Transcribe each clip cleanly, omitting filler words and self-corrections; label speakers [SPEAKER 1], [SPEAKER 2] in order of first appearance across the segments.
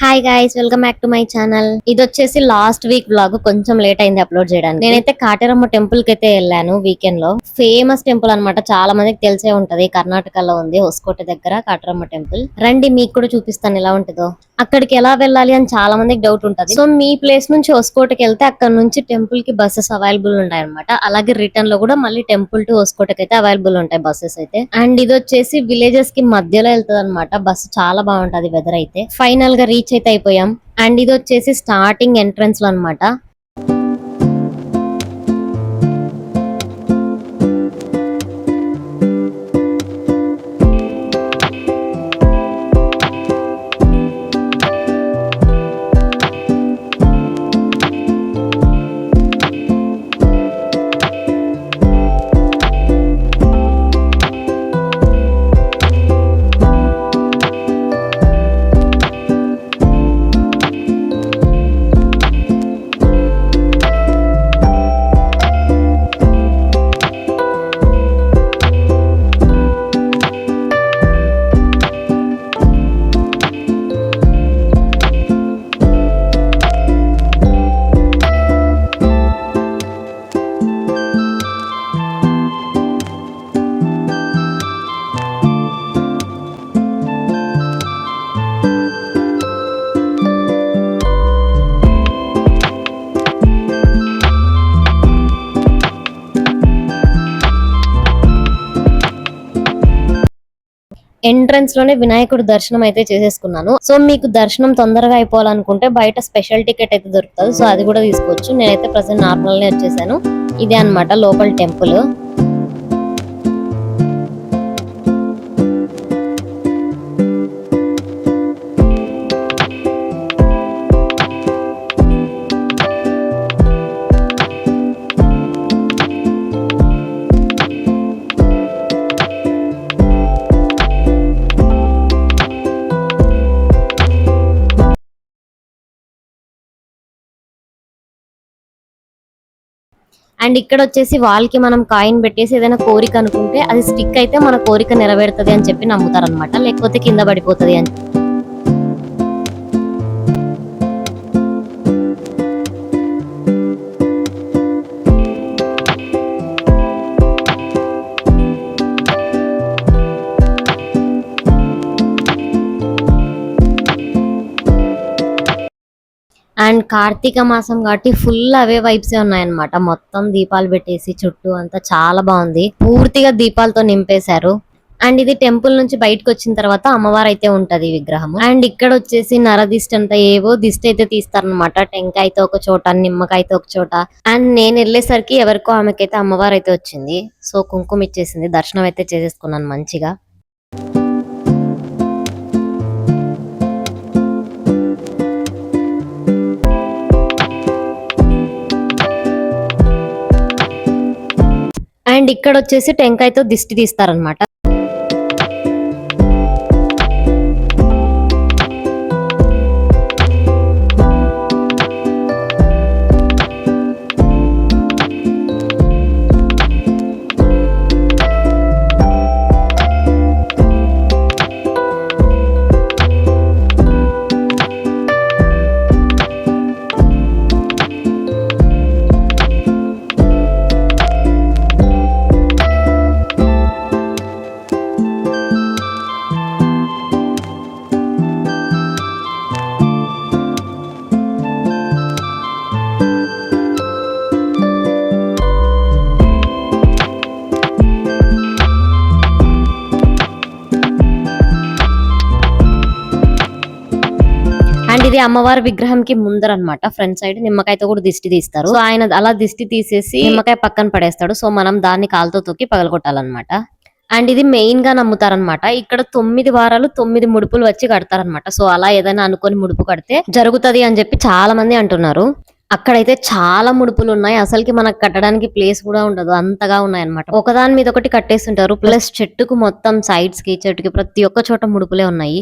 [SPEAKER 1] Hi guys, welcome back to my channel. ఇది వచ్చేసి last week blog, కొంచెం late అయింది అప్లోడ్ చేయడానికి. నేనైతే కాటేరమ్మ టెంపుల్ కి అయితే వెళ్ళాను వీకెండ్ లో. ఫేమస్ టెంపుల్ అన్నమాట, చాలా మందికి తెలిసే ఉంటది. కర్ణాటకలో ఉంది, హొస్కోట దగ్గర కాటేరమ్మ టెంపుల్. రండి మీకు కూడా చూపిస్తాను ఎలా ఉంటుందో. అక్కడికి ఎలా వెళ్ళాలి అని చాలా మందికి డౌట్ ఉంటది. సో మీ ప్లేస్ నుంచి హొస్కోటకి వెళ్తే అక్కడ నుంచి టెంపుల్ కి బస్సెస్ అవైలబుల్ ఉంటాయి అనమాట. అలాగే రిటర్న్ లో కూడా మళ్ళీ టెంపుల్ టు హొస్కోటకి అయితే అవైలబుల్ ఉంటాయి బస్సెస్ అయితే. అండ్ ఇది వచ్చేసి విలేజెస్ కి మధ్యలో వెళ్తుంది అనమాట. బస్సు చాలా బాగుంటది. వెదర్ అయితే ఫైనల్ గా రీచ్ అయితే అయిపోయాం. అండ్ ఇది వచ్చేసి స్టార్టింగ్ ఎంట్రన్స్ లో అనమాట. ఎంట్రన్స్ లోనే వినాయకుడు దర్శనం అయితే చేసేసుకున్నాను. సో మీకు దర్శనం తొందరగా అయిపోవాలనుకుంటే బయట స్పెషల్ టికెట్ అయితే దొరుకుతుంది. సో అది కూడా తీసుకోవచ్చు. నేనైతే ప్రజెంట్ నార్మల్ నే వచ్చేసాను. ఇదే అన్నమాట లోపల టెంపుల్. అండ్ ఇక్కడ వచ్చేసి వాళ్ళకి మనం కాయిన్ పెట్టేసి ఏదైనా కోరిక అనుకుంటే అది స్టిక్ అయితే మన కోరిక నెరవేరుతుంది అని చెప్పి నమ్ముతారు అనమాట. లేకపోతే కింద పడిపోతుంది అని. అండ్ కార్తీక మాసం కాబట్టి ఫుల్ అవే వైబ్స్ ఉన్నాయన్నమాట. మొత్తం దీపాలు పెట్టేసి చుట్టూ అంతా చాలా బాగుంది. పూర్తిగా దీపాలతో నింపేశారు. అండ్ ఇది టెంపుల్ నుంచి బయటకు వచ్చిన తర్వాత అమ్మవారు అయితే ఉంటది విగ్రహం. అండ్ ఇక్కడ వచ్చేసి నరదిష్టి అంతా ఏవో దిష్టి అయితే తీస్తారనమాట. టెంకాయతో ఒక చోట, నిమ్మకాయతో ఒక చోట. అండ్ నేను వెళ్ళేసరికి ఎవరికో ఆమెకైతే అమ్మవారు అయితే వచ్చింది. సో కుంకుమ ఇచ్చేసింది. దర్శనం అయితే చేసేసుకున్నాను మంచిగా. అండ్ ఇక్కడ వచ్చేసి టెంకాయతో దిష్టి తీస్తారనమాట. అండ్ ఇది అమ్మవారి విగ్రహం కి ముందర అనమాట. ఫ్రంట్ సైడ్ నిమ్మకాయతో కూడా దిష్టి తీస్తారు. సో ఆయన అలా దిష్టి తీసేసి నిమ్మకాయ పక్కన పడేస్తాడు. సో మనం దాన్ని కాలుతో తొక్కి పగలగొట్టాలన్నమాట. అండ్ ఇది మెయిన్ గా నమ్ముతారనమాట. ఇక్కడ 9 వారాలు 9 ముడుపులు వచ్చి కడతారనమాట. సో అలా ఏదైనా అనుకొని ముడుపు కడితే జరుగుతది అని చెప్పి చాలా మంది అంటున్నారు. అక్కడైతే చాలా ముడుపులు ఉన్నాయి. అసలుకి మనకు కట్టడానికి ప్లేస్ కూడా ఉండదు, అంతగా ఉన్నాయి అనమాట. ఒకదాని మీద ఒకటి కట్టేస్తుంటారు. ప్లస్ చెట్టుకు మొత్తం సైడ్స్ కి, చెట్టుకి ప్రతి ఒక్క చోట ముడుపులే ఉన్నాయి.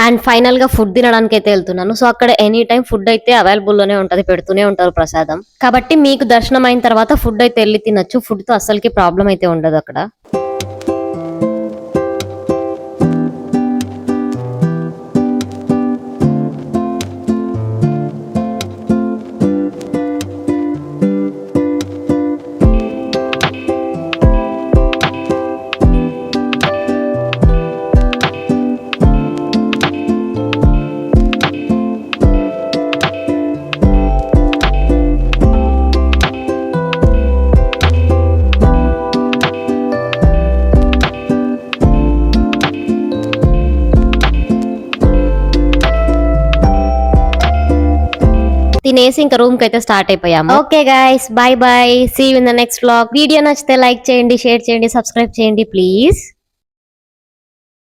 [SPEAKER 1] అండ్ ఫైనల్ గా ఫుడ్ తినడానికి అయితే వెళ్తున్నాను. సో అక్కడ ఎనీ టైం ఫుడ్ అయితే అవైలబుల్ లోనే ఉంటది, పెడుతూనే ఉంటారు ప్రసాదం. కాబట్టి మీకు దర్శనం అయిన తర్వాత ఫుడ్ అయితే వెళ్ళి తినొచ్చు. ఫుడ్ తో అసలుకి ప్రాబ్లం అయితే ఉండదు అక్కడ. తినేసి ఇంకా రూమ్ కి అయితే స్టార్ట్ అయిపోయాము. Okay guys, bye bye, see you in the next vlog. Video నచ్చితే లైక్ చేయండి, షేర్ చేయండి, సబ్స్క్రైబ్ చేయండి ప్లీజ్.